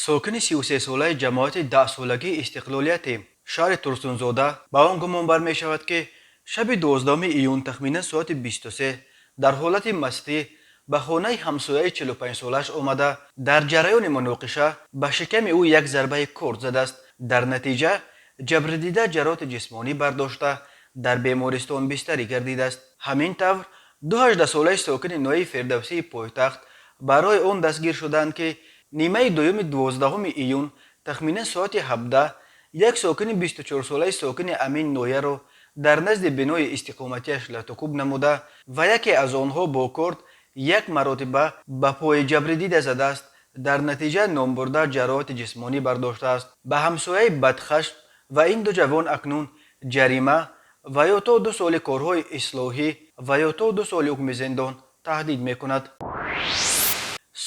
ساکن 33 ساله جماعت 10 سالگی استقلالیت شهر ترسونزاده با آن گمان برمی شود که شب 12 ایون تخمینا ساعت 23 در حالت مستی به خانه همسایه 45 سالش آمده در جریان مناقشه به شکم او یک ضربه کورد زده است. در نتیجه جبر دیده جراحت جسمانی برداشته در بیمارستان بستری گردیده است. همین طور 18 ساله ساکن نوی فردوسی پایتخت برای آن دستگیر شدند که نیمه دوم 12 ایون تخمینا ساعت 17 یک ساکن 24 ساله ساکن امین نویه را در نزد بنای استقامتیش لطکوب نموده و یکی از آنها با کورد یک مرتبه به پای جبر دیده زده است. در نتیجه نامبرده جراحت جسمانی برداشته است. به همسایه بدخشم و این دو جوان اکنون جریمه و یا تا 2 سال کارهای اصلاحی و یا تا 2 سال حکم زندان تهدید میکند.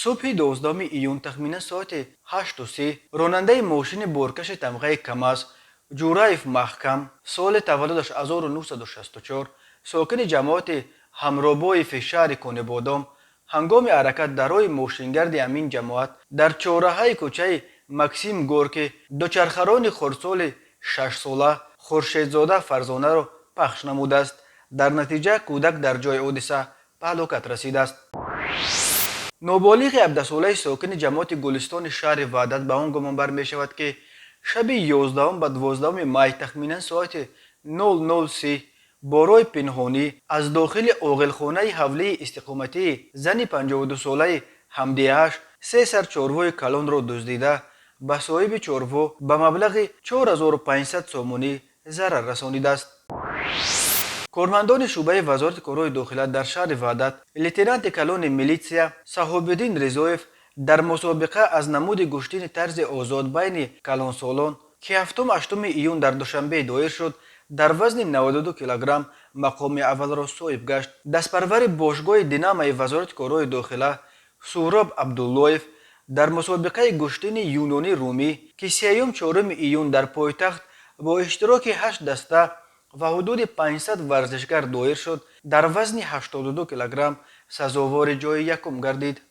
صبح 12 ایون تخمینا ساعت 8:30 راننده ماشین بارکش تمغه کماز جورایف محکم سال تولدش 1964 ساکن جماعت همرابایف شهر کنه هنگام حرکت در راه ماشینگرد امین جماعت در چهارراه کوچه مکسیم گورکی دوچرخران خردسال 6 ساله خورشیدزاده فرزانه را پخش نموده است. در نتیجه کودک در جای حادثه به هلاکت رسیده است. نابالغ 17 ساله ساکن جماعت گلستان شهر وحدت به آن گمان برمی شود که شب 11 به 12 مای تخمینا ساعت 00:30 برای پنهانی از داخل عاقلخانه حوله استقامتی زن 52 ساله حمدیه‌اش 3 سر چاروای کلان را دزدیده به صاحب چاروا به مبلغ 4500 سومانی ضرر رسانیده است. کارمندان شعبه وزارت کارهای داخله در شهر وحدت لیتنانت کلان میلیتسیا صحابالدین رضایف در مسابقه از نمود گشتین طرز آزاد بین کلانسالان که 7-8 ایون در دوشنبه دایر شد در وزن 92 کیلوگرم مقام اول را صاحب گشت. دستپرور باشگاه دینامای وزارت کارهای داخله سهراب عبداللهیف در مسابقه گشتین یونانی رومی که 3-4 ایون در پایتخت با اشتراک 8 دسته و حدود 500 ورزشگر دایر شد در وزن 82 کیلوگرم سزاوار جای یکم گردید.